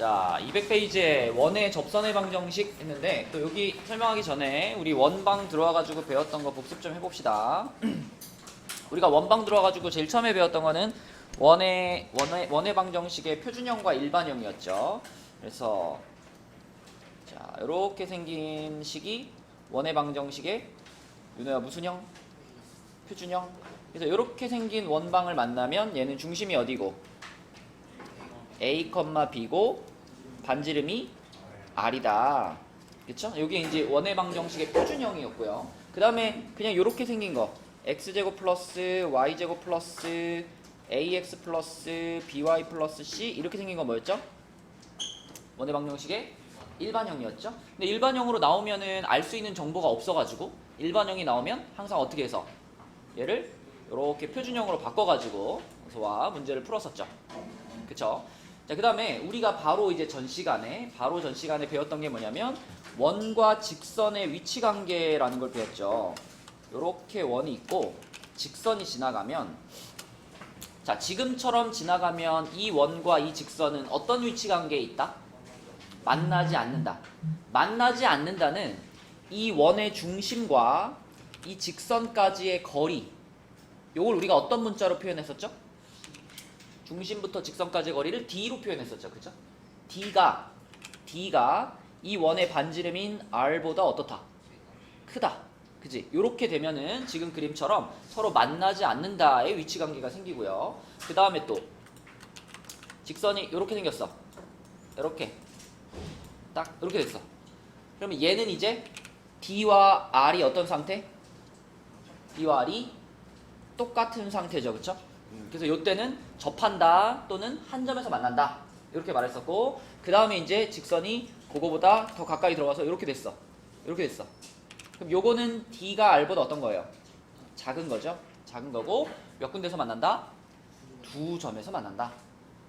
자, 200페이지에 원의 접선의 방정식 했는데 또 여기 설명하기 전에 우리 원방 들어와가지고 배웠던 거 복습 좀 해봅시다. 우리가 원방 들어와가지고 제일 처음에 배웠던 거는 원의 방정식의 표준형과 일반형이었죠. 그래서 자, 이렇게 생긴 식이 원의 방정식의 윤호야 무슨 형? 표준형. 그래서 이렇게 생긴 원방을 만나면 얘는 중심이 어디고? A, B고 반지름이 R이다. 그쵸? 여기 이제 원의 방정식의 표준형이었고요. 그 다음에 그냥 이렇게 생긴 거 x제곱 플러스 y제곱 플러스 ax 플러스 by 플러스 c 이렇게 생긴 거 뭐였죠? 원의 방정식의 일반형이었죠. 근데 일반형으로 나오면은 알 수 있는 정보가 없어가지고 일반형이 나오면 항상 어떻게 해서 얘를 이렇게 표준형으로 바꿔가지고 와 문제를 풀었었죠. 그쵸? 자, 그 다음에 우리가 바로 전 시간에 배웠던 게 뭐냐면 원과 직선의 위치 관계라는 걸 배웠죠. 요렇게 원이 있고 직선이 지나가면 자, 지금처럼 지나가면 이 원과 이 직선은 어떤 위치 관계에 있다? 만나지 않는다. 만나지 않는다는 이 원의 중심과 이 직선까지의 거리, 요걸 우리가 어떤 문자로 표현했었죠? 중심부터 직선까지의 거리를 D로 표현했었죠. 그죠? D가 이 원의 반지름인 R보다 어떻다? 크다. 그지? 요렇게 되면은 지금 그림처럼 서로 만나지 않는다의 위치 관계가 생기고요. 그 다음에 또 직선이 요렇게 생겼어. 요렇게 딱 이렇게 됐어. 그러면 얘는 이제 D와 R이 어떤 상태? D와 R이 똑같은 상태죠. 그쵸? 그래서 요때는 접한다 또는 한 점에서 만난다 이렇게 말했었고, 그 다음에 이제 직선이 그거보다 더 가까이 들어가서 이렇게 됐어. 이렇게 됐어. 그럼 요거는 D가 R보다 어떤 거예요? 작은 거죠. 작은 거고 몇 군데서 만난다? 두 점에서 만난다.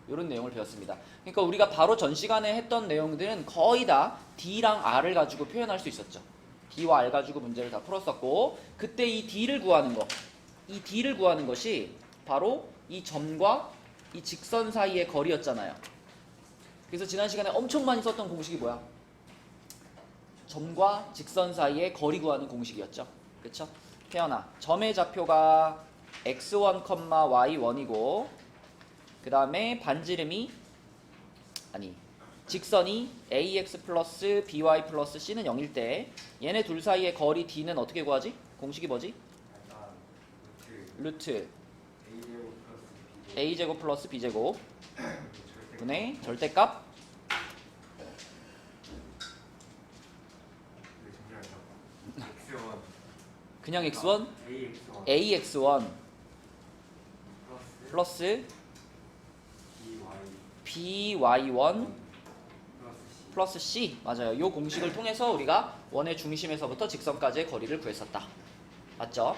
이런 내용을 배웠습니다. 그러니까 우리가 바로 전 시간에 했던 내용들은 거의 다 D랑 R을 가지고 표현할 수 있었죠. D와 R 가지고 문제를 다 풀었었고, 그때 이 D를 구하는 거, 이 D를 구하는 것이 바로 이 점과 이 직선 사이의 거리였잖아요. 그래서 지난 시간에 엄청 많이 썼던 공식이 뭐야? 점과 직선 사이의 거리 구하는 공식이었죠. 그쵸? 태연아, 점의 좌표가 x1, y1이고 그 다음에 반지름이 직선이 ax 플러스 by 플러스 c는 0일 때 얘네 둘 사이의 거리 d는 어떻게 구하지? 공식이 뭐지? 루트 a제곱 플러스 b제곱 분의 절대값 그냥 x1 ax1 플러스 by1 플러스 c. 맞아요. 요 공식을 통해서 우리가 원의 중심에서부터 직선까지의 거리를 구했었다. 맞죠?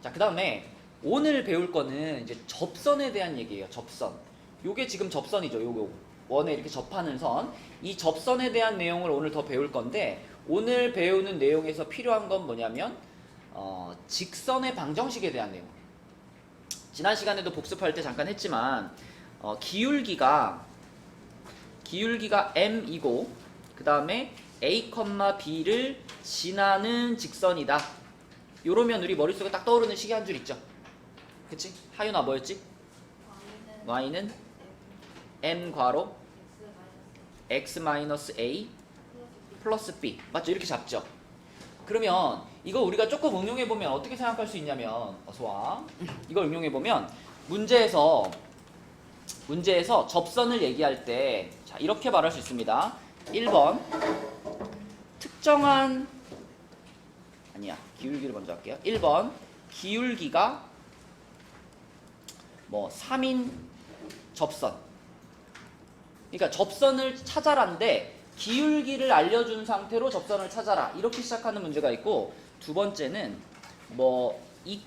자, 그 다음에 오늘 배울 거는 이제 접선에 대한 얘기예요. 접선. 요게 지금 접선이죠. 요거 원에 이렇게 접하는 선. 이 접선에 대한 내용을 오늘 더 배울 건데, 오늘 배우는 내용에서 필요한 건 뭐냐면 직선의 방정식에 대한 내용. 지난 시간에도 복습할 때 잠깐 했지만 기울기가 m이고 그 다음에 a, b를 지나는 직선이다. 요러면 우리 머릿속에 딱 떠오르는 식이 한 줄 있죠. 그치? 하윤아 뭐였지? y는 m 괄호 x-a 플러스 b. 맞죠? 이렇게 잡죠. 그러면 이거 우리가 조금 응용해보면 어떻게 생각할 수 있냐면, 어서와, 이걸 응용해보면 문제에서 접선을 얘기할 때 자, 이렇게 말할 수 있습니다. 1번 특정한 기울기를 먼저 할게요. 1번 기울기가 3인 접선. 그러니까 접선을 찾아라인데 기울기를 알려준 상태로 접선을 찾아라. 이렇게 시작하는 문제가 있고, 두 번째는 2,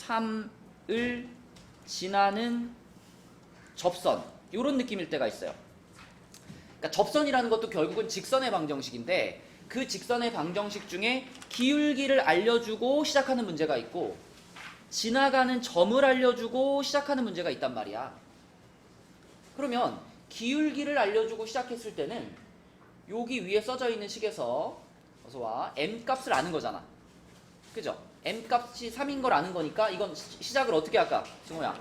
3을 지나는 접선. 이런 느낌일 때가 있어요. 그러니까 접선이라는 것도 결국은 직선의 방정식인데 그 직선의 방정식 중에 기울기를 알려주고 시작하는 문제가 있고 지나가는 점을 알려주고 시작하는 문제가 있단 말이야. 그러면 기울기를 알려주고 시작했을 때는 여기 위에 써져 있는 식에서 어서 와 m 값을 아는 거잖아. 그죠? m 값이 3인 걸 아는 거니까 이건 시작을 어떻게 할까? 승호야.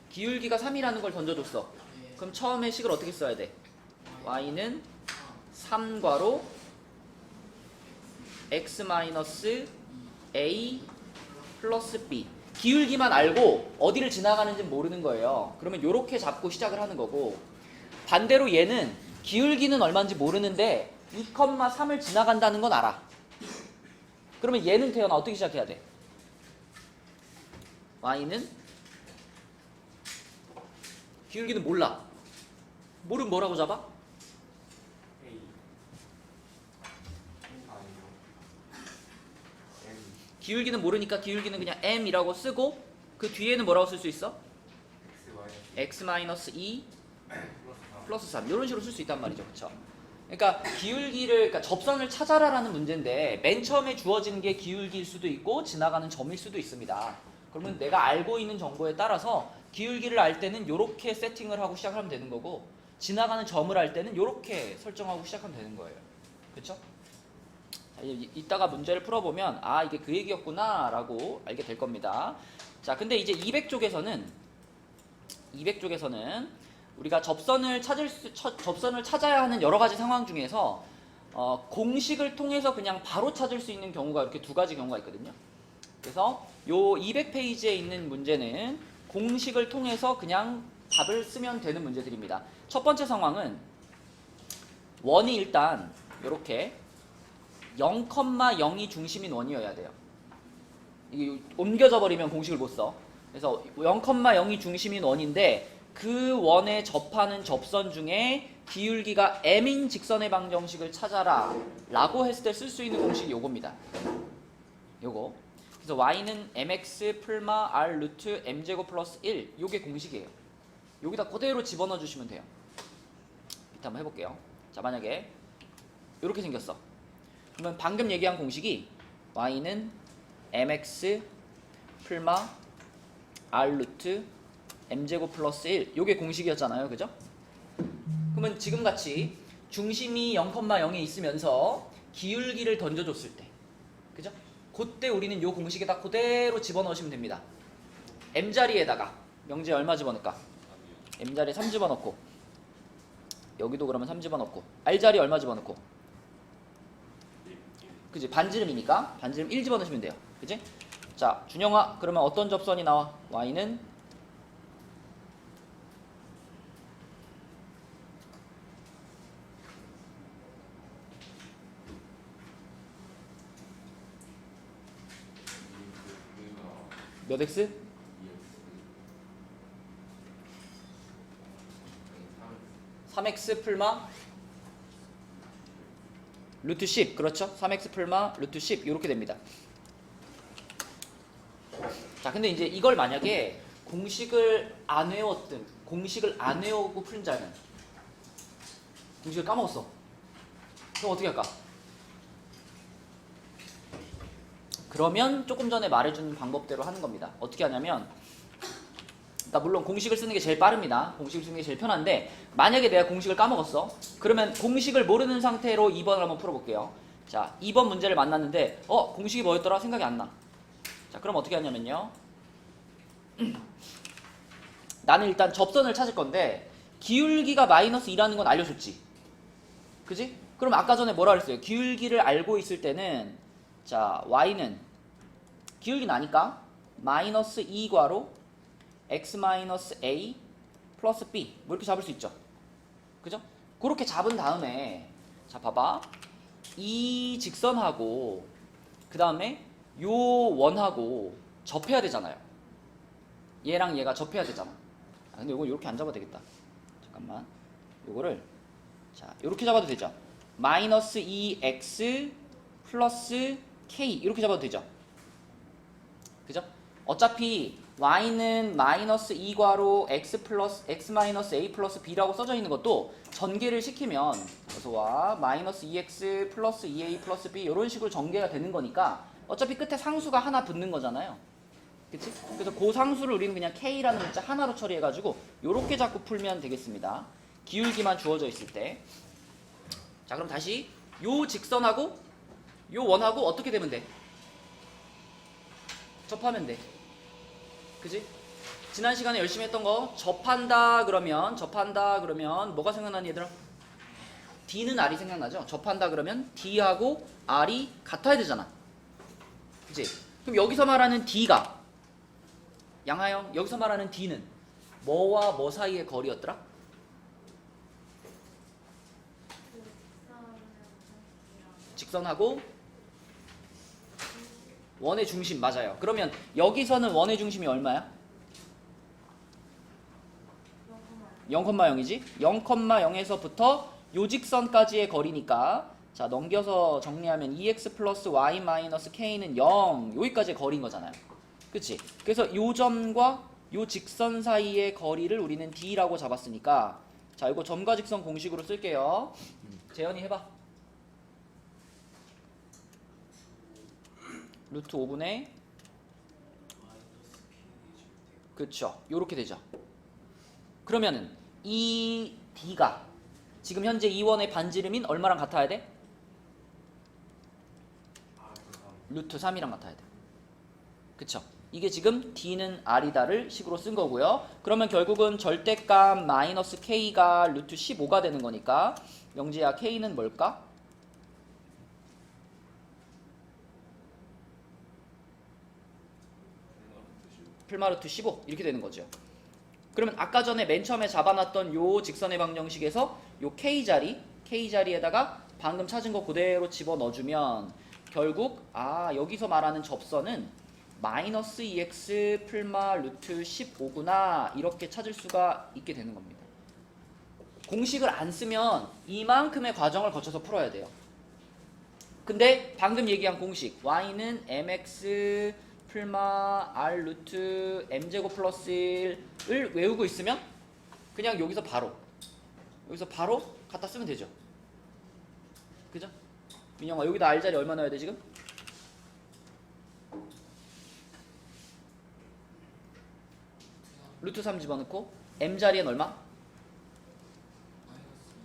기울기가 3이라는 걸 던져줬어. 그럼 처음에 식을 어떻게 써야 돼? y는 3괄호 x-a 플러스 b. 기울기만 알고 어디를 지나가는지 모르는 거예요. 그러면 이렇게 잡고 시작을 하는 거고, 반대로 얘는 기울기는 얼마인지 모르는데 2,3을 지나간다는 건 알아. 그러면 얘는 태어나 어떻게 시작해야 돼? y는 기울기는 몰라. 모르면 뭐라고 잡아? 기울기는 모르니까 기울기는 그냥 m이라고 쓰고 그 뒤에는 뭐라고 쓸 수 있어? x-2 플러스 3 이런 식으로 쓸 수 있단 말이죠. 그쵸? 그러니까 기울기를, 그러니까 접선을 찾아라라는 문제인데 맨 처음에 주어지는 게 기울기일 수도 있고 지나가는 점일 수도 있습니다. 그러면 내가 알고 있는 정보에 따라서 기울기를 알 때는 이렇게 세팅을 하고 시작하면 되는 거고, 지나가는 점을 알 때는 이렇게 설정하고 시작하면 되는 거예요. 그렇죠? 이따가 문제를 풀어보면 아 이게 그 얘기였구나 라고 알게 될 겁니다. 자, 근데 이제 200쪽에서는 우리가 접선을 찾아야 하는 여러 가지 상황 중에서 공식을 통해서 그냥 바로 찾을 수 있는 경우가 이렇게 두 가지 경우가 있거든요. 그래서 요 200페이지에 있는 문제는 공식을 통해서 그냥 답을 쓰면 되는 문제들입니다. 첫 번째 상황은 원이 일단 이렇게 0,0이 중심인 원이어야 돼요. 이게 옮겨져 버리면 공식을 못 써. 그래서 0,0이 중심인 원인데 그 원에 접하는 접선 중에 기울기가 m인 직선의 방정식을 찾아라 라고 했을 때 쓸 수 있는 공식이 요겁니다. 요거. 그래서 y는 mx 풀마 r 루트 m제곱 플러스 1 요게 공식이에요. 여기다 그대로 집어넣어 주시면 돼요. 이따 한번 해볼게요. 자, 만약에 이렇게 생겼어. 그러면 방금 얘기한 공식이 y는 mx 풀마 r 루트 m제곱 플러스 1 요게 공식이었잖아요. 그죠? 그러면 지금같이 중심이 0,0에 있으면서 기울기를 던져줬을 때, 그죠? 그때 우리는 요 공식에다 그대로 집어넣으시면 됩니다. m자리에다가 명제 얼마 집어넣을까? m자리에 3 집어넣고, 여기도 그러면 3 집어넣고, r자리에 얼마 집어넣고, 그지? 반지름이니까 반지름 1 집어넣으시면 돼요. 그지? 자, 준영아, 그러면 어떤 접선이 나와? y는 몇 x? 3x 풀마 루트 10. 그렇죠? 3x 풀마 루트 10 이렇게 됩니다. 자, 근데 이제 이걸 만약에 공식을 안 외우고 푼 자는 공식을 까먹었어. 그럼 어떻게 할까? 그러면 조금 전에 말해준 방법대로 하는 겁니다. 어떻게 하냐면, 그러니까 물론 공식을 쓰는 게 제일 빠릅니다. 공식을 쓰는 게 제일 편한데, 만약에 내가 공식을 까먹었어. 그러면 공식을 모르는 상태로 2번을 한번 풀어볼게요. 자, 2번 문제를 만났는데 공식이 뭐였더라? 생각이 안 나. 자, 그럼 어떻게 하냐면요. 나는 일단 접선을 찾을 건데 기울기가 마이너스 2라는 건 알려줬지. 그지? 그럼 아까 전에 뭐라 그랬어요? 기울기를 알고 있을 때는 자, y는 기울기 나니까 마이너스 2괄호 x-a 플러스 b 뭐 이렇게 잡을 수 있죠. 그죠? 그렇게 잡은 다음에 자, 봐봐. 이 직선하고 그 다음에 요 원하고 접해야 되잖아요. 얘랑 얘가 접해야 되잖아. 근데 요거 이렇게 안 잡아도 되겠다. 잠깐만. 요거를 자, 이렇게 잡아도 되죠. 마이너스 2x 플러스 k 이렇게 잡아도 되죠. 그죠? 어차피 y는 마이너스 2괄호 x 플러스 x 마이너스 a 플러스 b라고 써져 있는 것도 전개를 시키면 그래서 와 마이너스 2x 플러스 2a 플러스 b 이런 식으로 전개가 되는 거니까 어차피 끝에 상수가 하나 붙는 거잖아요. 그치? 그래서 그 상수를 우리는 그냥 K라는 문자 하나로 처리해가지고 요렇게 자꾸 풀면 되겠습니다. 기울기만 주어져 있을 때. 자, 그럼 다시 요 직선하고 요 원하고 어떻게 되면 돼? 접하면 돼. 그지? 지난 시간에 열심히 했던 거 접한다 그러면 뭐가 생각나니 얘들아? D는 R이 생각나죠? 접한다 그러면 D하고 R이 같아야 되잖아. 그치? 그럼 여기서 말하는 D가 양하영 여기서 말하는 D는 뭐와 뭐 사이의 거리였더라? 직선하고 원의 중심 맞아요. 그러면 여기서는 원의 중심이 얼마야? 0,0이지? 0,0에서부터 요 직선까지의 거리니까 자 넘겨서 정리하면 2x 플러스 y 마이너스 k는 0 여기까지의 거리인 거잖아요. 그치? 그래서 요 점과 요 직선 사이의 거리를 우리는 d라고 잡았으니까 자 이거 점과 직선 공식으로 쓸게요. 재현이 해봐. 루트 5분의 그쵸 요렇게 되죠. 그러면은 이 D가 지금 현재 이 원의 반지름인 얼마랑 같아야 돼? 루트 3이랑 같아야 돼. 그쵸? 이게 지금 D는 R이다를 식으로 쓴 거고요. 그러면 결국은 절대값 마이너스 K가 루트 15가 되는 거니까 영지야 K는 뭘까? 풀마 루트 15 이렇게 되는 거죠. 그러면 아까 전에 맨 처음에 잡아놨던 요 직선의 방정식에서 요 K자리에다가 방금 찾은 거 그대로 집어넣어주면 결국 여기서 말하는 접선은 마이너스 2x 풀마 루트 15구나 이렇게 찾을 수가 있게 되는 겁니다. 공식을 안 쓰면 이만큼의 과정을 거쳐서 풀어야 돼요. 근데 방금 얘기한 공식 y는 mx 풀마 r 루트 m제곱 플러스 1을 외우고 있으면 그냥 여기서 바로 갖다 쓰면 되죠. 그죠? 민영아 여기다 r 자리 얼마 넣어야 돼 지금? 루트 3 집어넣고 m 자리엔 얼마?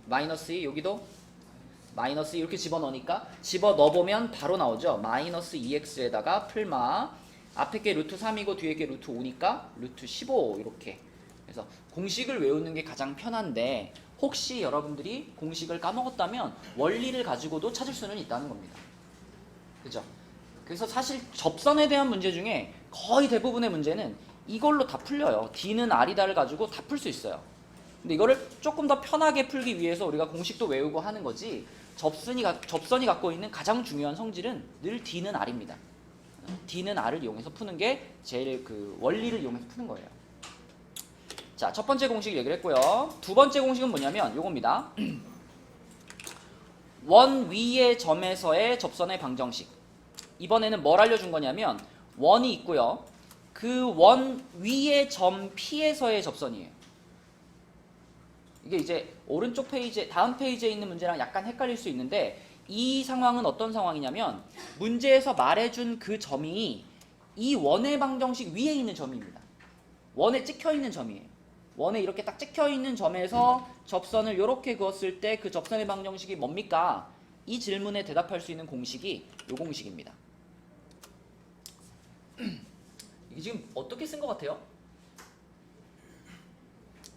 마이너스 2 여기도 마이너스 이렇게 집어넣으니까 집어넣어보면 바로 나오죠. 마이너스 2x에다가 풀마 앞에 게 루트 3이고 뒤에 게 루트 5니까 루트 15 이렇게. 그래서 공식을 외우는 게 가장 편한데 혹시 여러분들이 공식을 까먹었다면 원리를 가지고도 찾을 수는 있다는 겁니다. 그죠? 그래서 사실 접선에 대한 문제 중에 거의 대부분의 문제는 이걸로 다 풀려요. D는 R이다를 가지고 다 풀 수 있어요. 근데 이거를 조금 더 편하게 풀기 위해서 우리가 공식도 외우고 하는 거지 접선이 갖고 있는 가장 중요한 성질은 늘 D는 R입니다. D는 R을 이용해서 푸는 게 제일 그 원리를 이용해서 푸는 거예요. 자, 첫 번째 공식 얘기를 했고요. 두 번째 공식은 뭐냐면 요겁니다. 원 위의 점에서의 접선의 방정식. 이번에는 뭘 알려준 거냐면 원이 있고요. 그 원 위의 점 P에서의 접선이에요. 이게 이제 오른쪽 페이지에 다음 페이지에 있는 문제랑 약간 헷갈릴 수 있는데 이 상황은 어떤 상황이냐면 문제에서 말해준 그 점이 이 원의 방정식 위에 있는 점입니다. 원에 찍혀있는 점이에요. 원에 이렇게 딱 찍혀있는 점에서 접선을 이렇게 그었을 때 그 접선의 방정식이 뭡니까? 이 질문에 대답할 수 있는 공식이 이 공식입니다. 이게 지금 어떻게 쓴 것 같아요?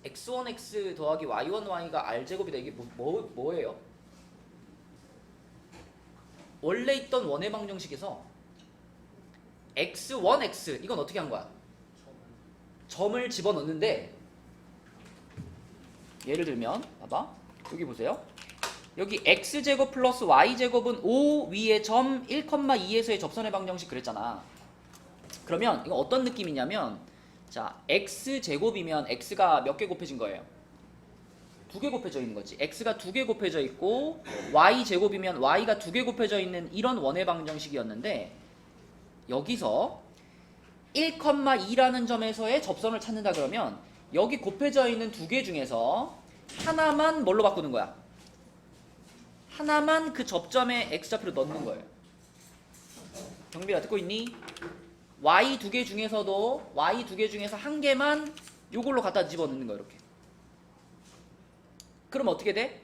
x1x 더하기 y1y가 r제곱이다. 이게 뭐예요? 원래 있던 원의 방정식에서 x1x 이건 어떻게 한 거야? 점을 집어넣는데 예를 들면 봐봐 여기 보세요. 여기 x제곱 플러스 y제곱은 5 위에 점 1,2에서의 접선의 방정식 그랬잖아. 그러면 이거 어떤 느낌이냐면 자 x제곱이면 x가 몇 개 곱해진 거예요? 2개 곱해져 있는 거지. x가 2개 곱해져 있고 y제곱이면 y가 2개 곱해져 있는 이런 원의 방정식이었는데 여기서 1,2라는 점에서의 접선을 찾는다 그러면 여기 곱해져 있는 2개 중에서 하나만 뭘로 바꾸는 거야? 하나만 그 접점에 x좌표로 넣는 거예요. 경비야 듣고 있니? y 두 개 중에서도 y 두 개 중에서 한 개만 요걸로 갖다 집어넣는 거야 이렇게. 그럼 어떻게 돼?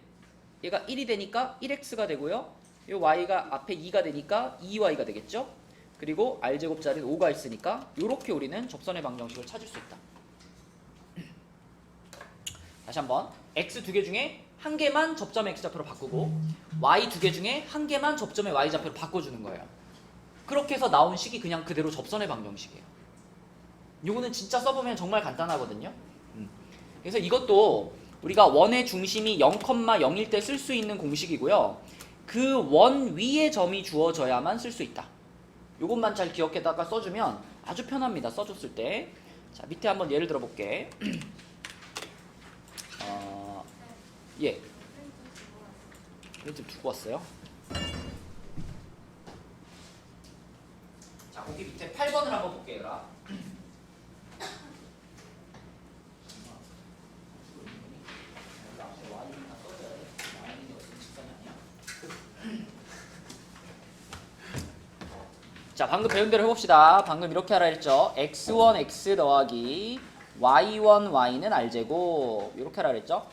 얘가 1이 되니까 1x가 되고요. 이 y가 앞에 2가 되니까 2y가 되겠죠? 그리고 r제곱 자리는 5가 있으니까 이렇게 우리는 접선의 방정식을 찾을 수 있다. 다시 한번 x 두 개 중에 한 개만 접점의 x좌표로 바꾸고 y 두 개 중에 한 개만 접점의 y좌표로 바꿔주는 거예요. 그렇게 해서 나온 식이 그냥 그대로 접선의 방정식이에요. 요거는 진짜 써보면 정말 간단하거든요. 그래서 이것도 우리가 원의 중심이 0,0일 때 쓸 수 있는 공식이고요. 그 원 위에 점이 주어져야만 쓸 수 있다. 요것만 잘 기억해다가 써주면 아주 편합니다. 써줬을 때. 자, 밑에 한번 예를 들어 볼게. 예. 렌즈 두고 왔어요. 자, 거기 밑에 8번을 한번 볼게요. 얘들아. 자, 방금 배운 대로 해봅시다. 방금 이렇게 하라 했죠. x1 x 더하기 y1 y는 r제곱 이렇게 하라 했죠.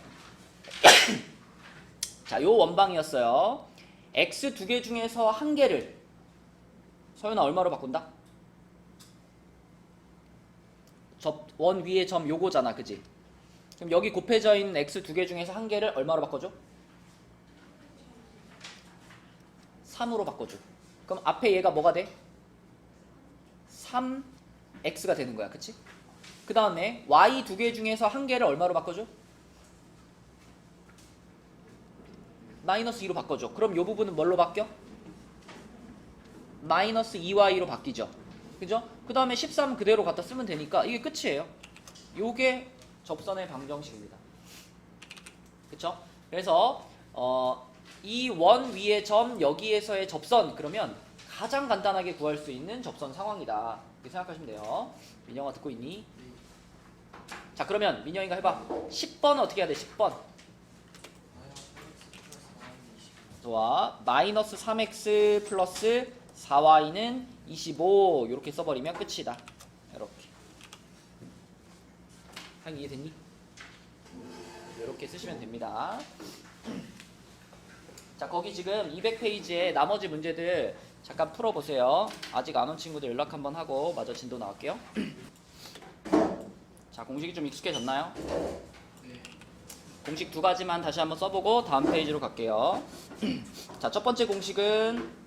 자, 요 원방이었어요. x 두 개 중에서 한 개를 서윤아 얼마로 바꾼다? 원 위에 점 요거잖아, 그지? 그럼 여기 곱해져 있는 x 두 개 중에서 한 개를 얼마로 바꿔줘? 3으로 바꿔줘. 그럼 앞에 얘가 뭐가 돼? 3x가 되는 거야, 그치? 그 다음에 y 두 개 중에서 한 개를 얼마로 바꿔줘? 마이너스 2로 바꿔줘. 그럼 이 부분은 뭘로 바뀌어? 마이너스 2y로 바뀌죠. 그죠? 그 다음에 13 그대로 갖다 쓰면 되니까 이게 끝이에요. 요게 접선의 방정식입니다. 그쵸? 그래서 이 원 위의 점 여기에서의 접선 그러면 가장 간단하게 구할 수 있는 접선 상황이다. 이렇게 생각하시면 돼요. 민영아 듣고 있니? 자, 그러면 민영이가 해봐. 10번 어떻게 해야 돼? 10번. 좋아. 마이너스 3x 플러스 4y는 25 이렇게 써버리면 끝이다. 이렇게. 한 이해됐니? 이렇게 쓰시면 됩니다. 자, 거기 지금 200페이지에 나머지 문제들 잠깐 풀어보세요. 아직 안 온 친구들 연락 한번 하고 마저 진도 나갈게요. 자, 공식이 좀 익숙해졌나요? 네. 공식 두 가지만 다시 한번 써보고 다음 페이지로 갈게요. 자, 첫 번째 공식은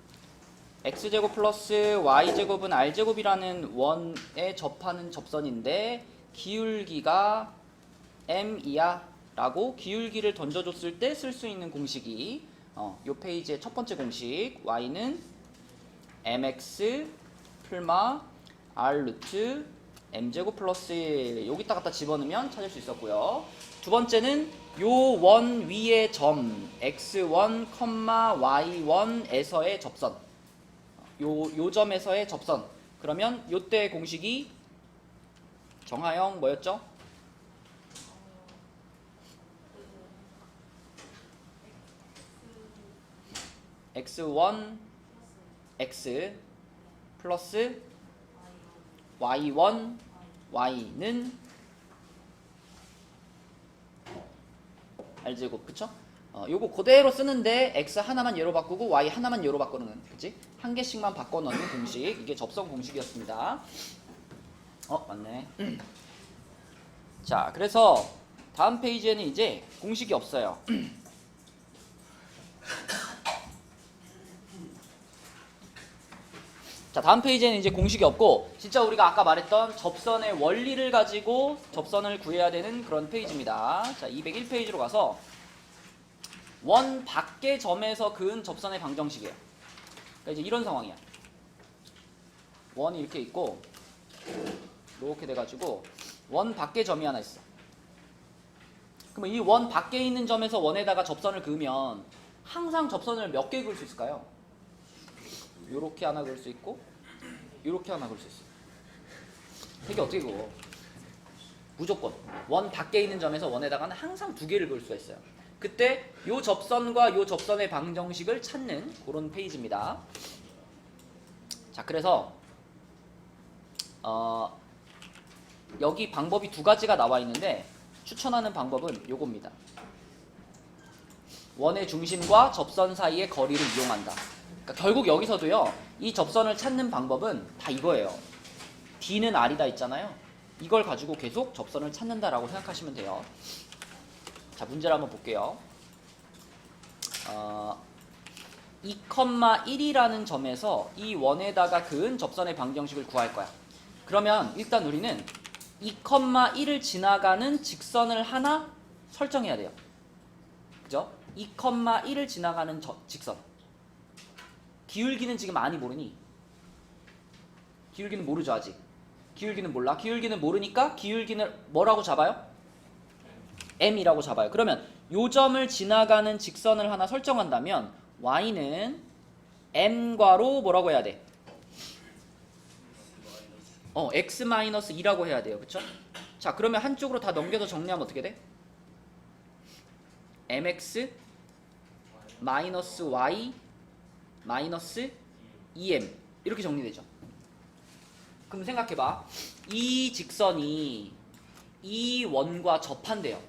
x제곱 플러스 y제곱은 r제곱이라는 원에 접하는 접선인데 기울기가 m이야 라고 기울기를 던져줬을 때 쓸 수 있는 공식이 요 페이지의 첫 번째 공식 y는 mx 풀마 r 루트 m제곱 플러스 여기다 갖다 집어넣으면 찾을 수 있었고요. 두 번째는 요 원 위의 점 x1, y1에서의 접선 요 점에서의 접선 그러면 요때 공식이 정하영 뭐였죠? x1 x 플러스 y1 y는 r제곱 그쵸? 요거 그대로 쓰는데 x 하나만 얘로 바꾸고 y 하나만 얘로 바꾸는 그치? 한 개씩만 바꿔 넣는 공식 이게 접선 공식이었습니다. 맞네. 자, 그래서 다음 페이지에는 이제 공식이 없어요. 자, 다음 페이지에는 이제 공식이 없고 진짜 우리가 아까 말했던 접선의 원리를 가지고 접선을 구해야 되는 그런 페이지입니다. 자, 201페이지로 가서 원 밖의 점에서 그은 접선의 방정식이에요. 그러니까 이제 이런 상황이야. 원이 이렇게 있고 이렇게 돼가지고 원 밖의 점이 하나 있어. 그러면 이 원 밖에 있는 점에서 원에다가 접선을 그으면 항상 접선을 몇 개 그을 수 있을까요? 요렇게 하나 그을 수 있고 요렇게 하나 그을 수 있어요. 되게 어떻게 그어? 무조건 원 밖에 있는 점에서 원에다가는 항상 두 개를 그을 수가 있어요. 그때 요 접선과 요 접선의 방정식을 찾는 그런 페이지입니다. 자, 그래서 여기 방법이 두 가지가 나와 있는데 추천하는 방법은 요겁니다. 원의 중심과 접선 사이의 거리를 이용한다. 그러니까 결국 여기서도요, 이 접선을 찾는 방법은 다 이거예요. D는 R이다 있잖아요. 이걸 가지고 계속 접선을 찾는다라고 생각하시면 돼요. 자, 문제를 한번 볼게요. 2,1이라는 점에서 이 원에다가 그은 접선의 방정식을 구할 거야. 그러면 일단 우리는 2,1을 지나가는 직선을 하나 설정해야 돼요. 그죠? 2,1을 지나가는 직선. 기울기는 지금 많이 모르니? 기울기는 모르죠, 아직. 기울기는 몰라. 기울기는 모르니까 기울기는 뭐라고 잡아요? m이라고 잡아요. 그러면 요 점을 지나가는 직선을 하나 설정한다면 y는 m과로 뭐라고 해야 돼? x-2라고 해야 돼요. 그쵸? 자, 그러면 한쪽으로 다 넘겨서 정리하면 어떻게 돼? mx 마이너스 y 마이너스 2m 이렇게 정리되죠. 그럼 생각해봐. 이 직선이 이 원과 접한대요.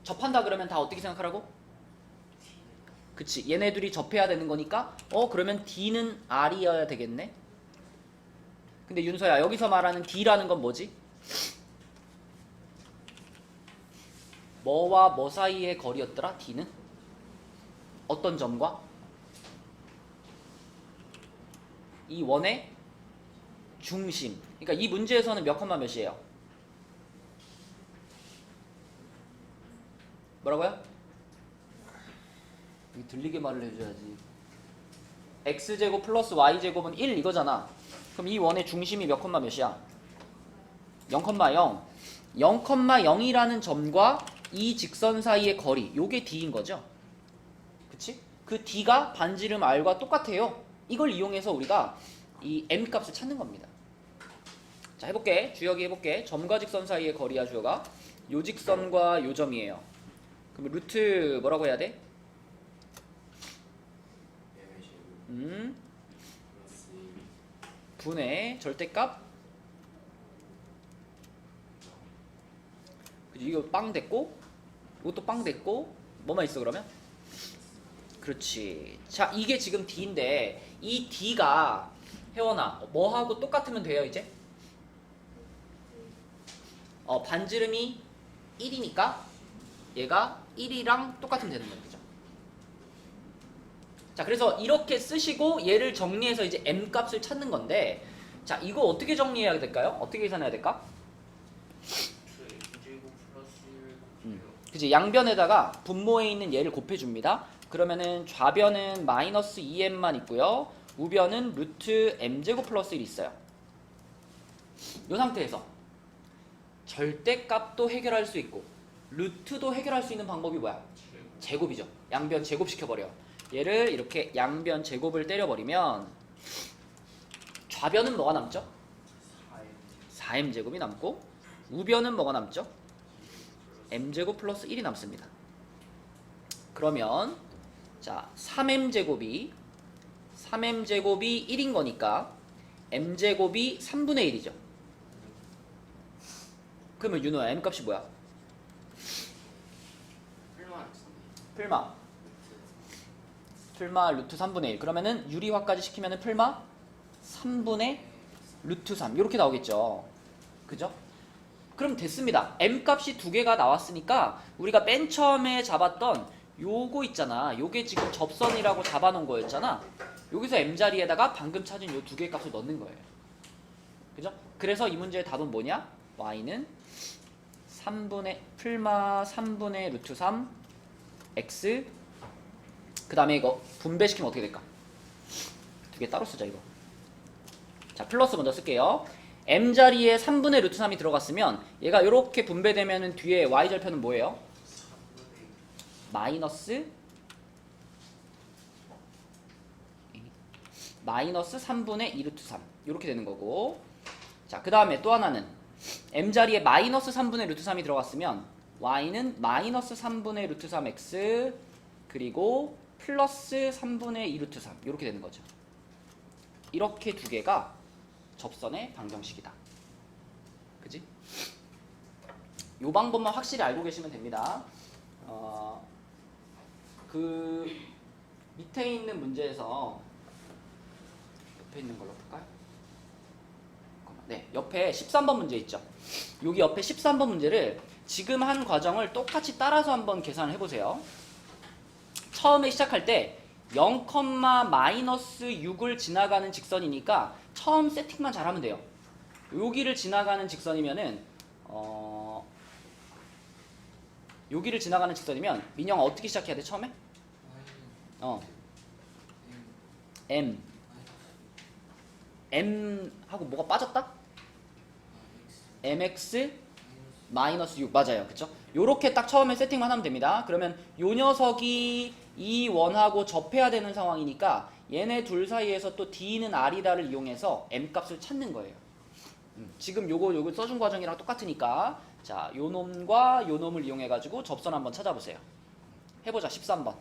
접한다 그러면 다 어떻게 생각하라고? 그치, 얘네 둘이 접해야 되는 거니까 그러면 D는 R이어야 되겠네. 근데 윤서야, 여기서 말하는 D라는 건 뭐지? 뭐와 뭐 사이의 거리였더라? D는? 어떤 점과? 이 원의 중심. 그러니까 이 문제에서는 몇 컴마 몇이에요? 뭐라고요? 들리게 말을 해줘야지. x제곱 플러스 y제곱은 1 이거잖아. 그럼 이 원의 중심이 몇 컴마 몇이야? 0,0. 0,0이라는 점과 이 직선 사이의 거리, 요게 D인 거죠. 그치? 그 D가 반지름 R과 똑같아요. 이걸 이용해서 우리가 이 M 값을 찾는 겁니다. 자, 해볼게. 주역이 해볼게. 점과 직선 사이의 거리야, 주역아. 요 직선과 요 점이에요. 그럼 루트 뭐라고 해야 돼? 분의 절대값. 그치? 이거 빵 됐고, 이것도 빵 됐고, 뭐만 있어 그러면? 그렇지. 자, 이게 지금 D인데 이 D가 혜원아 뭐하고 똑같으면 돼요 이제? 반지름이 1이니까 얘가 1이랑 똑같으면 되는 거죠. 자, 그래서 이렇게 쓰시고 얘를 정리해서 이제 M 값을 찾는 건데, 자, 이거 어떻게 정리해야 될까요? 어떻게 계산해야 될까? 그치, 양변에다가 분모에 있는 얘를 곱해줍니다. 그러면은 좌변은 마이너스 2m만 있고요. 우변은 루트 m제곱 플러스 1이 있어요. 이 상태에서 절대값도 해결할 수 있고 루트도 해결할 수 있는 방법이 뭐야? 제곱이죠. 양변 제곱시켜버려. 얘를 이렇게 양변 제곱을 때려버리면 좌변은 뭐가 남죠? 4m제곱이 남고 우변은 뭐가 남죠? m제곱 플러스 1이 남습니다. 그러면 자, 3m제곱이 1인 거니까 m제곱이 3분의 1이죠. 그러면 윤호야, m값이 뭐야? 풀마 루트 3분의 1. 그러면은 유리화까지 시키면은 풀마 3분의 루트 3 이렇게 나오겠죠. 그죠? 그럼 됐습니다. m값이 두 개가 나왔으니까 우리가 맨 처음에 잡았던 요거 있잖아. 요게 지금 접선이라고 잡아놓은 거였잖아. 여기서 m자리에다가 방금 찾은 요 두 개의 값을 넣는 거예요. 그죠? 그래서 이 문제의 답은 뭐냐? y는 풀마 3분의 루트 3 x 그 다음에 이거 분배시키면 어떻게 될까? 두 개 따로 쓰자 이거. 자, 플러스 먼저 쓸게요. m자리에 3분의 루트 3이 들어갔으면 얘가 이렇게 분배되면 뒤에 y절편은 뭐예요? 마이너스 3분의 2 루트 3 이렇게 되는 거고. 자, 그 다음에 또 하나는 m자리에 마이너스 3분의 루트 3이 들어갔으면 y는 마이너스 3분의 루트 3x 그리고 플러스 3분의 2 루트 3 이렇게 되는 거죠. 이렇게 두 개가 접선의 방정식이다. 그지? 요 방법만 확실히 알고 계시면 됩니다. 그 밑에 있는 문제에서 옆에 있는 걸로 볼까요? 네, 옆에 13번 문제 있죠. 여기 옆에 13번 문제를 지금 한 과정을 똑같이 따라서 한번 계산을 해보세요. 처음에 시작할 때 0,-6을 지나가는 직선이니까 처음 세팅만 잘하면 돼요. 여기를 지나가는 직선이면은 여기를 지나가는 직선이면 민영아 어떻게 시작해야 돼 처음에? M 하고 뭐가 빠졌다? mx 마이너스 6 맞아요, 그쵸? 요렇게 딱 처음에 세팅만 하면 됩니다. 그러면 요 녀석이 이 원하고 접해야 되는 상황이니까 얘네 둘 사이에서 또 d는 r이다를 이용해서 m 값을 찾는 거예요. 지금 요거 써준 과정이랑 똑같으니까 자, 요 놈과 요 놈을 이용해 가지고 접선 한번 찾아보세요. 해보자. 13번.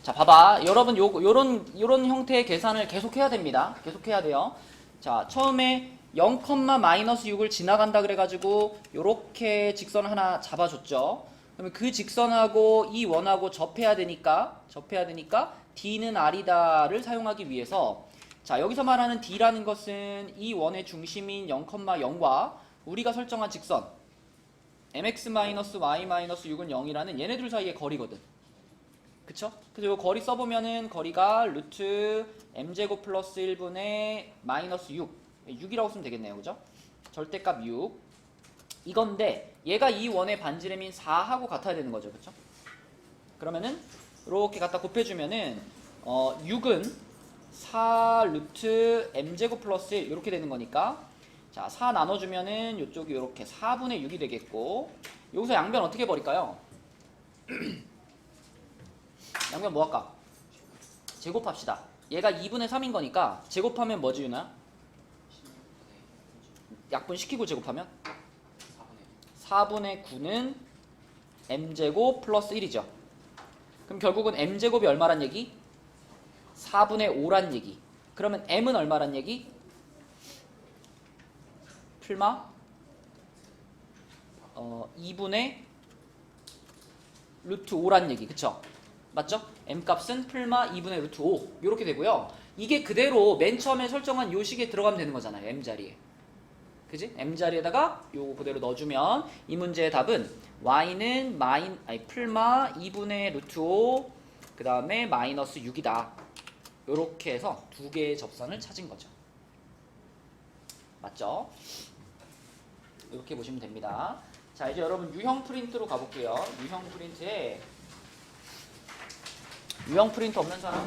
자, 봐봐. 여러분 요런 형태의 계산을 계속 해야 됩니다. 계속 해야 돼요. 자, 처음에 0,-6을 지나간다 그래가지고 요렇게 직선 하나 잡아줬죠. 그러면 그 직선하고 이 원하고 접해야 되니까 d는 r이다를 사용하기 위해서 자, 여기서 말하는 d라는 것은 이 원의 중심인 0,0과 우리가 설정한 직선 mx-y-6은 0이라는 얘네들 사이의 거리거든. 그쵸? 그래서 이 거리 써보면은 거리가 루트 m제곱 플러스 1분의 마이너스 6이라고 쓰면 되겠네요. 그죠? 절대값 6 이건데 얘가 이 원의 반지름인 4하고 같아야 되는 거죠. 그쵸? 그러면은 이렇게 갖다 곱해주면은 6은 4 루트 m제곱 플러스 1 이렇게 되는 거니까 자, 4 나눠주면은 이쪽이 이렇게 4분의 6이 되겠고 여기서 양변 어떻게 버릴까요? 양변 뭐 할까? 제곱합시다. 얘가 2분의 3인 거니까 제곱하면 뭐지 유나? 약분 시키고 제곱하면? 4분의 9는 m제곱 플러스 1이죠. 그럼 결국은 m제곱이 얼마란 얘기? 4분의 5란 얘기. 그러면 m은 얼마란 얘기? 풀마 2분의 루트 5란 얘기. 그쵸? 맞죠? m값은 풀마 2분의 루트 5 이렇게 되고요. 이게 그대로 맨 처음에 설정한 요 식에 들어가면 되는 거잖아요. m자리에. 그지? m자리에다가 요거 그대로 넣어주면 이 문제의 답은 y는 풀마 2분의 루트 5 그 다음에 마이너스 6이다. 요렇게 해서 두 개의 접선을 찾은 거죠. 맞죠? 이렇게 보시면 됩니다. 자, 이제 여러분 유형 프린트로 가볼게요. 유형 프린트에 유형 프린트 없는 사람?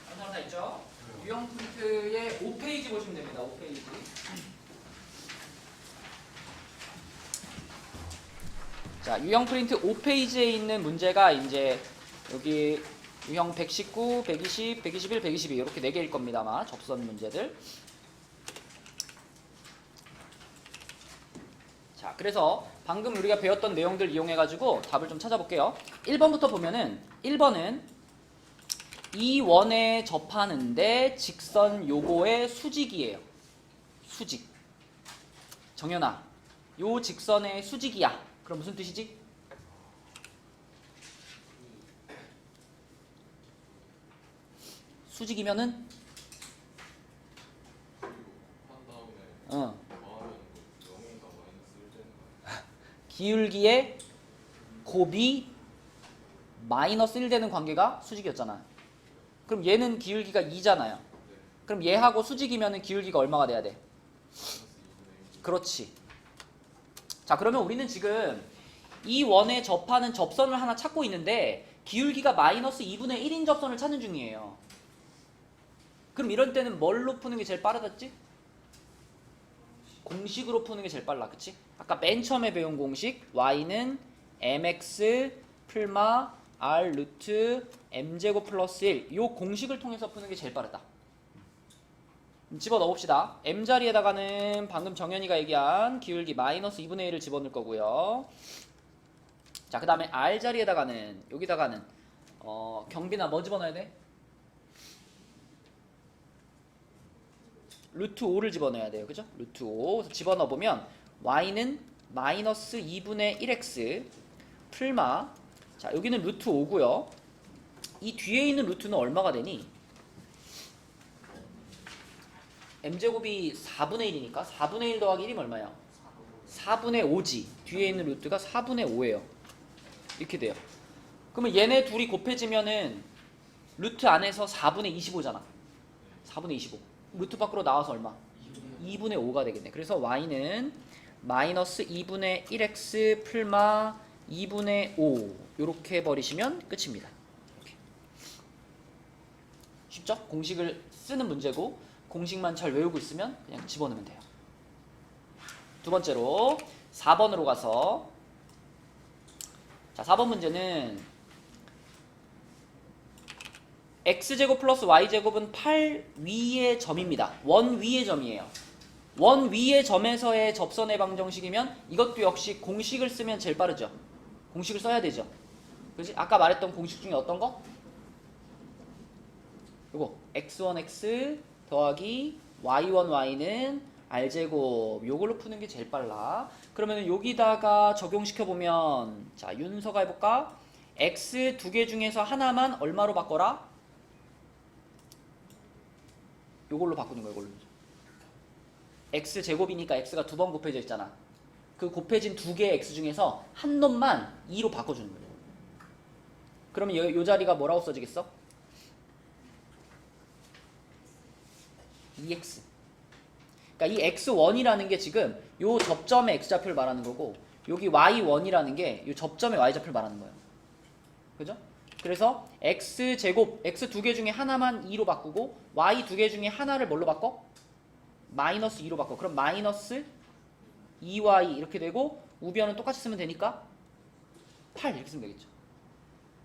없는 사람 다 있죠? 유형 프린트의 5페이지 보시면 됩니다. 5페이지. 자, 유형 프린트 5페이지에 있는 문제가 이제 여기 유형 119, 120, 121, 122 이렇게 4개일 겁니다. 아마 접선 문제들. 자, 그래서 방금 우리가 배웠던 내용들 이용해가지고 답을 좀 찾아볼게요. 1번부터 보면은 1번은 이 원에 접하는데 직선 요거의 수직이에요. 수직. 정연아, 요 직선의 수직이야. 그럼 무슨 뜻이지? 수직이면은 기울기의 곱이 마이너스 1 되는 관계가 수직이었잖아. 그럼 얘는 기울기가 2잖아요. 그럼 얘하고 수직이면은 기울기가 얼마가 돼야 돼? 그렇지. 자, 그러면 우리는 지금 이 원에 접하는 접선을 하나 찾고 있는데 기울기가 마이너스 2분의 1인 접선을 찾는 중이에요. 그럼 이런 때는 뭘로 푸는 게 제일 빠르겠지? 공식으로 푸는 게 제일 빨라. 그치? 아까 맨 처음에 배운 공식 y는 mx 풀마 r 루트 m제곱 플러스 1 이 공식을 통해서 푸는 게 제일 빠르다. 집어넣읍시다. m자리에다가는 방금 정현이가 얘기한 기울기 마이너스 2분의 1을 집어넣을 거고요. 자, 그 다음에 R 자리에다가는 여기다가는 경빈아 뭐 집어넣어야 돼? 루트 5를 집어넣어야 돼요. 그죠? 루트 5. 그래서 집어넣어보면 y는 마이너스 2분의 1x 풀마, 자 여기는 루트 5고요. 이 뒤에 있는 루트는 얼마가 되니? m제곱이 4분의 1이니까 4분의 1 더하기 1이면 얼마야? 4분의 5지. 뒤에 있는 루트가 4분의 5예요. 이렇게 돼요. 그러면 얘네 둘이 곱해지면은 루트 안에서 4분의 25잖아. 4분의 25. 루트 밖으로 나와서 얼마? 2분의 5가 되겠네. 그래서 y는 마이너스 2분의 1x 풀마 2분의 5 이렇게 버리시면 끝입니다. 이렇게. 쉽죠? 공식을 쓰는 문제고 공식만 잘 외우고 있으면 그냥 집어넣으면 돼요. 두 번째로 4번으로 가서, 자 4번 문제는 x제곱 플러스 y제곱은 8 위의 점입니다. 원 위의 점이에요. 원 위의 점에서의 접선의 방정식이면 이것도 역시 공식을 쓰면 제일 빠르죠. 공식을 써야 되죠. 그지? 아까 말했던 공식 중에 어떤 거? 요거 x1x 더하기 y1y는 r제곱, 요걸로 푸는 게 제일 빨라. 그러면 여기다가 적용시켜보면, 자 윤서가 해볼까? x 두 개 중에서 하나만 얼마로 바꿔라? 요걸로 바꾸는 거예요. 이걸로. x제곱이니까 x가 두 번 곱해져 있잖아. 그 곱해진 두 개의 x 중에서 한 놈만 2로 바꿔주는 거예요. 그러면 요 자리가 뭐라고 써지겠어? 2x. 그러니까 이 x1이라는 게 지금 요 접점의 x좌표를 말하는 거고, 여기 y1이라는 게 요 접점의 y좌표를 말하는 거예요. 그죠? 그래서 x제곱, x 두 개 중에 하나만 2로 바꾸고 y 두 개 중에 하나를 뭘로 바꿔? 마이너스 2로 바꿔. 그럼 마이너스 2y 이렇게 되고 우변은 똑같이 쓰면 되니까 8 이렇게 쓰면 되겠죠.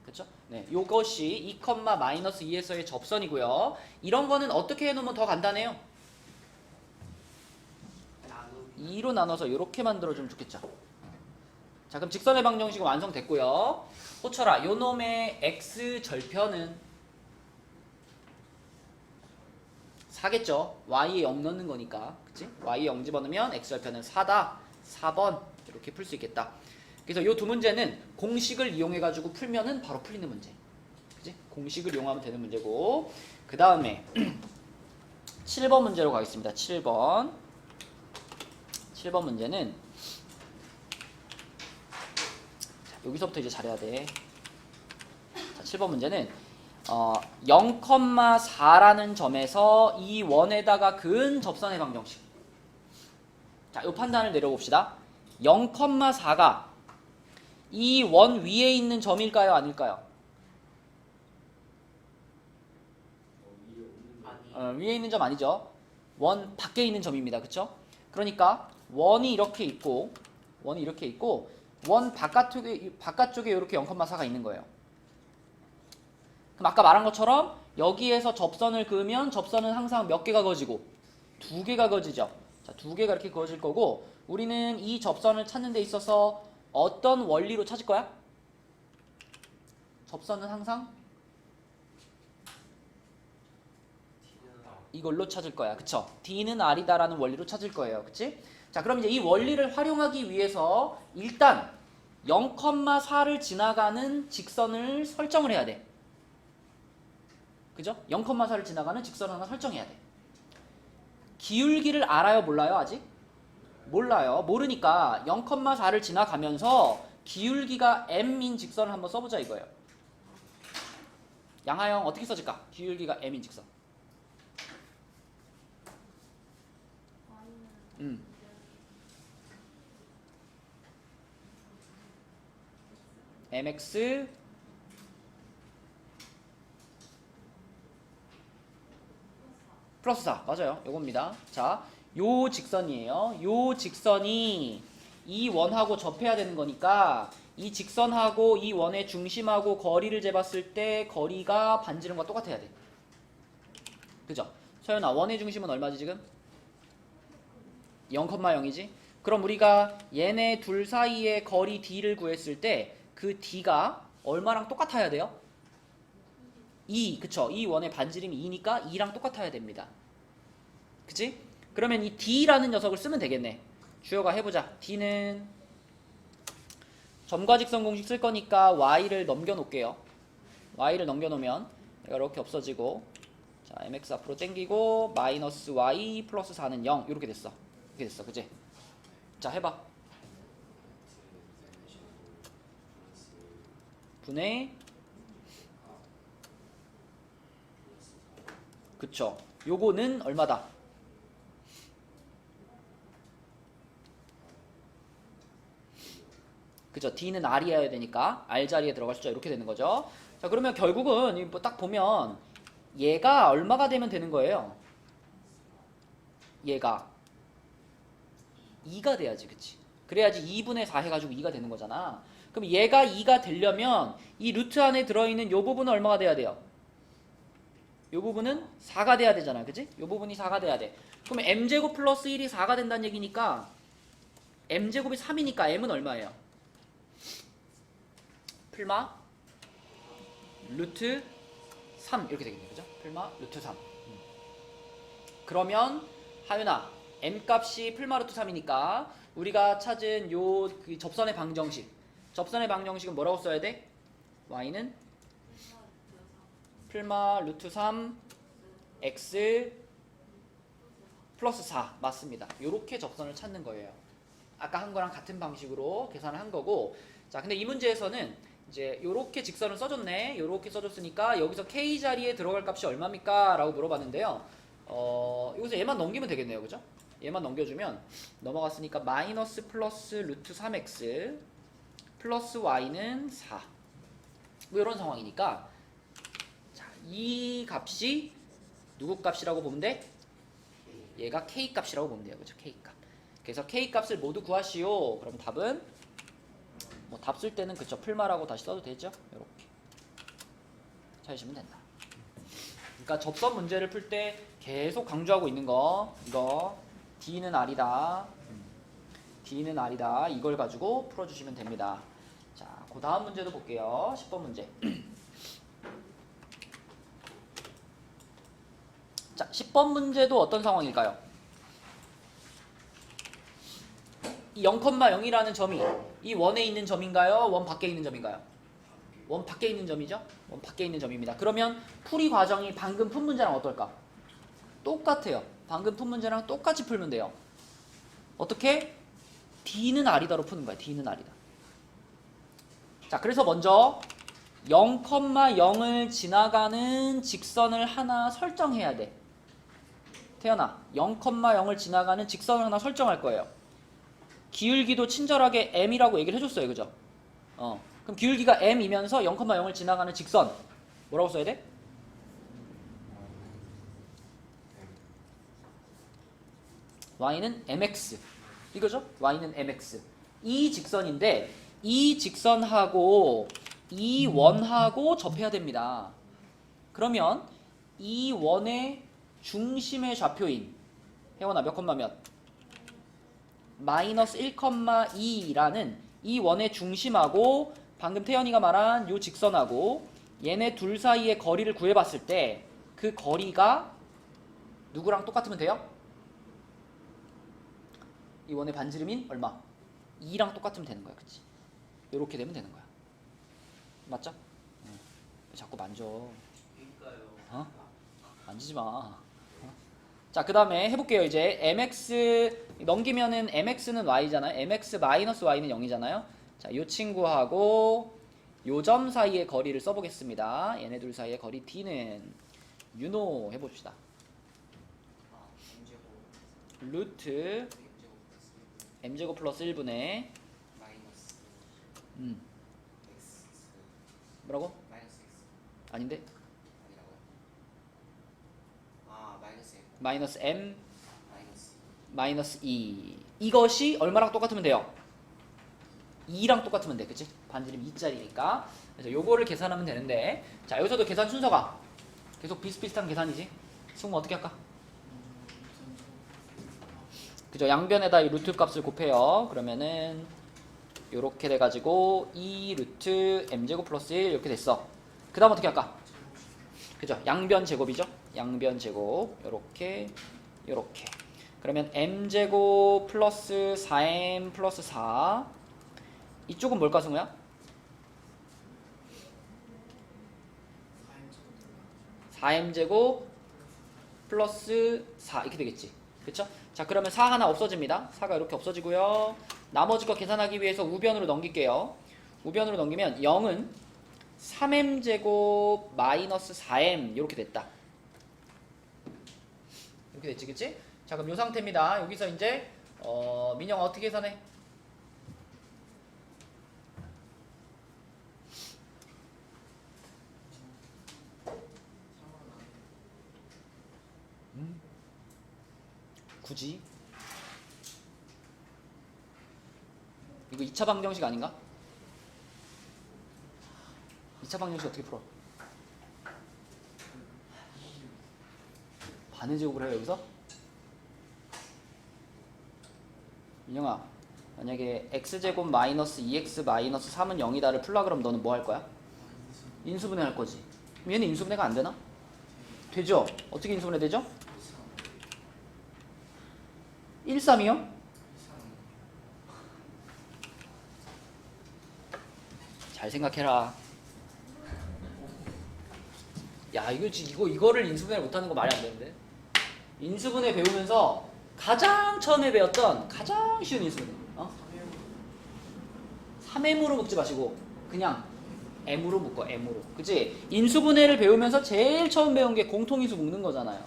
그렇죠? 네, 요것이 2, 마이너스 2에서의 접선이고요. 이런 거는 어떻게 해놓으면 더 간단해요? 2로 나눠서 이렇게 만들어주면 좋겠죠. 자, 그럼 직선의 방정식은 완성됐고요. 호철아, 요 놈의 x 절편은 4겠죠. y에 0 넣는 거니까. 그치? y에 0 집어넣으면 x 절편은 4다. 4번 이렇게 풀 수 있겠다. 그래서 요 두 문제는 공식을 이용해가지고 풀면은 바로 풀리는 문제. 그치? 공식을 이용하면 되는 문제고, 그 다음에 7번 문제로 가겠습니다. 7번 문제는, 자, 여기서부터 이제 잘해야 돼. 자, 7번 문제는 0,4라는 점에서 이 원에다가 그은 접선의 방정식. 자, 이 판단을 내려봅시다. 0,4가 이 원 위에 있는 점일까요? 아닐까요? 위에 있는 점 아니죠. 원 밖에 있는 점입니다. 그쵸? 그러니까 원이 이렇게 있고 원 바깥쪽에 이렇게 0,4가 있는 거예요. 그럼 아까 말한 것처럼 여기에서 접선을 그으면 접선은 항상 몇 개가 그어지고? 2개가 그어지죠. 자, 2개가 이렇게 그어질 거고, 우리는 이 접선을 찾는 데 있어서 어떤 원리로 찾을 거야? 접선은 항상 이걸로 찾을 거야. 그쵸? D는 R이다 라는 원리로 찾을 거예요. 그치? 자, 그럼 이제 이 원리를 활용하기 위해서 일단 0,4를 지나가는 직선을 설정을 해야 돼. 그죠? 0,4를 지나가는 직선을 하나 설정해야 돼. 기울기를 알아요? 몰라요? 아직? 몰라요. 모르니까 0,4를 지나가면서 기울기가 m인 직선을 한번 써보자 이거예요. 양하영 어떻게 써질까? 기울기가 m인 직선. mx 플러스 4 맞아요. 요겁니다. 자, 요 직선이에요. 요 직선이 이 원하고 접해야 되는 거니까 이 직선하고 이 원의 중심하고 거리를 재봤을 때 거리가 반지름과 똑같아야 돼. 그죠? 서연아, 원의 중심은 얼마지 지금? 0,0이지? 그럼 우리가 얘네 둘 사이의 거리 d를 구했을 때 그 D가 얼마랑 똑같아야 돼요? 2, 그쵸? 이 원의 반지름이 2니까 2랑 똑같아야 됩니다. 그치? 그러면 이 D라는 녀석을 쓰면 되겠네. 주여가 해보자. D는 점과 직선 공식 쓸 거니까 Y를 넘겨놓을게요. Y를 넘겨놓으면 얘가 이렇게 없어지고, 자, mx 앞으로 당기고 마이너스 y 플러스 4는 0 이렇게 됐어. 이렇게 됐어. 그치? 자, 해봐. 분의, 그쵸? 요거는 얼마다? 그죠? D는 R이어야 되니까 R 자리에 들어갈 숫자 이렇게 되는 거죠. 자, 그러면 결국은 뭐 딱 보면 얘가 얼마가 되면 되는 거예요? 얘가 2가 돼야지, 그치? 그래야지 2분의 4 해가지고 2가 되는 거잖아. 그럼 얘가 2가 되려면 이 루트 안에 들어있는 요 부분은 얼마가 돼야 돼요? 요 부분은 4가 돼야 되잖아, 그치? 요 부분이 4가 돼야 돼. 그럼 m제곱 플러스 1이 4가 된다는 얘기니까 m제곱이 3이니까 m은 얼마예요? 풀마 루트 3 이렇게 되겠네요, 그죠? 풀마 루트 3. 그러면 하윤아, m 값이 풀마 루트 3이니까 우리가 찾은 요 그 접선의 방정식은 뭐라고 써야 돼? y는 풀마 루트 3 x 플러스 4 맞습니다. 요렇게 접선을 찾는 거예요. 아까 한 거랑 같은 방식으로 계산을 한 거고, 자, 근데 이 문제에서는 이제 요렇게 직선을 써줬네. 요렇게 써줬으니까 여기서 k 자리에 들어갈 값이 얼마입니까? 라고 물어봤는데요. 여기서 얘만 넘기면 되겠네요, 그죠? 얘만 넘겨주면 넘어갔으니까 마이너스 플러스 루트 3x 플러스 y는 4. 뭐 이런 상황이니까, 자, 이 값이 누구 값이라고 보면 돼? 얘가 k 값이라고 보면 돼요, 그죠? k 값. 그래서 k 값을 모두 구하시오. 그럼 답은 뭐 답 쓸 때는 그쵸, 풀마라고 다시 써도 되죠? 이렇게 찾으시면 된다. 그러니까 접선 문제를 풀 때 계속 강조하고 있는 거, 이거 D는 R이다, D는 R이다, 이걸 가지고 풀어주시면 됩니다. 자, 그 다음 문제도 볼게요. 10번 문제. 자, 10번 문제도 어떤 상황일까요? 이 0,0이라는 점이 이 원에 있는 점인가요? 원 밖에 있는 점인가요? 원 밖에 있는 점이죠? 원 밖에 있는 점입니다. 그러면 풀이 과정이 방금 푼 문제랑 어떨까? 똑같아요. 방금 푼 문제랑 똑같이 풀면 돼요. 어떻게? D는 R이다로 푸는 거야. D는 R이다. 자, 그래서 먼저 0,0을 지나가는 직선을 하나 설정해야 돼. 태연아, 0,0을 지나가는 직선을 하나 설정할 거예요. 기울기도 친절하게 m이라고 얘기를 해줬어요, 그죠? 그럼 기울기가 m이면서 0,0을 지나가는 직선 뭐라고 써야 돼? y는 mx 이거죠? y는 mx. 이 직선인데 이 직선하고 이 원하고 접해야 됩니다. 그러면 이 원의 중심의 좌표인 혜원아 몇 콤마 몇? 마이너스 1,2라는 이 원의 중심하고 방금 태연이가 말한 요 직선하고 얘네 둘 사이의 거리를 구해봤을 때 그 거리가 누구랑 똑같으면 돼요? 이 원의 반지름인 얼마? 2랑 똑같으면 되는 거야, 그치? 요렇게 되면 되는 거야. 맞죠? 응. 자꾸 만져. 어? 만지지 마. 자, 그 다음에 해볼게요. 이제 mx 넘기면은 mx는 y잖아요. mx 마이너스 y는 0이잖아요. 자, 요 친구하고 요 점 사이의 거리를 써보겠습니다. 얘네 둘 사이의 거리 d는 유노 해봅시다. 루트 m제곱 플러스 1분의 뭐라고? 아닌데? 마이너스 m 마이너스 2 이것이 얼마랑 똑같으면 돼요? 2랑 똑같으면 돼, 그치? 반지름 2짜리니까. 그래서 요거를 계산하면 되는데, 자, 여기서도 계산 순서가 계속 비슷비슷한 계산이지. 승우 어떻게 할까? 그죠? 양변에다 이 루트 값을 곱해요. 그러면은 요렇게 돼가지고 2 루트 m제곱 플러스 1 이렇게 됐어. 그 다음 어떻게 할까? 그죠? 양변 제곱이죠? 양변 제곱 요렇게 요렇게. 그러면 m제곱 플러스 4m 플러스 4 이쪽은 뭘까 승우야? 4m제곱 플러스 4 이렇게 되겠지. 그쵸? 자 그러면 4 하나 없어집니다. 4가 이렇게 없어지고요. 나머지 거 계산하기 위해서 우변으로 넘길게요. 우변으로 넘기면 0은 3m제곱 마이너스 4m 이렇게 됐다. 이렇게 됐지 그치? 자 그럼 이 상태입니다. 여기서 이제 민영아 어떻게 계산해? 굳이? 이거 2차 방정식 아닌가? 2차 방정식 어떻게 풀어? 반의 제곱을 해요 여기서? 민영아 만약에 x제곱 마이너스 2x 마이너스 3은 0이다를 풀라 그러면 너는 뭐 할 거야? 인수분해 할 거지. 그럼 얘는 인수분해가 안 되나? 되죠? 어떻게 인수분해 되죠? 1, 3이요? 잘 생각해라. 야 이거를 인수분해를 못하는 거 말이 안 되는데. 인수분해 배우면서 가장 처음에 배웠던 가장 쉬운 인수분해 3m으로 묶지 마시고 그냥 m으로 묶어. m으로. 그치? 인수분해를 배우면서 제일 처음 배운 게 공통인수 묶는 거잖아요.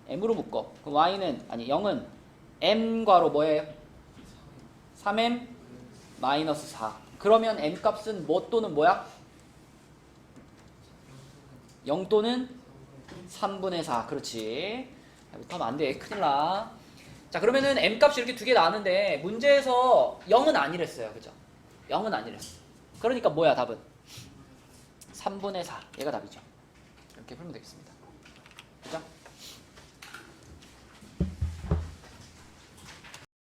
m으로 묶어. 그럼 y는 아니 0은 m과로 뭐예요? 3m 마이너스 4. 그러면 m 값은 뭐 또는 뭐야? 0 또는 3분의 4. 그렇지. 못하면 안 돼. 큰일 나. 자 그러면은 m 값이 이렇게 두 개 나왔는데 문제에서 0은 아니랬어요. 그죠? 0은 아니랬어. 그러니까 뭐야 답은? 3분의 4. 얘가 답이죠. 이렇게 풀면 되겠습니다.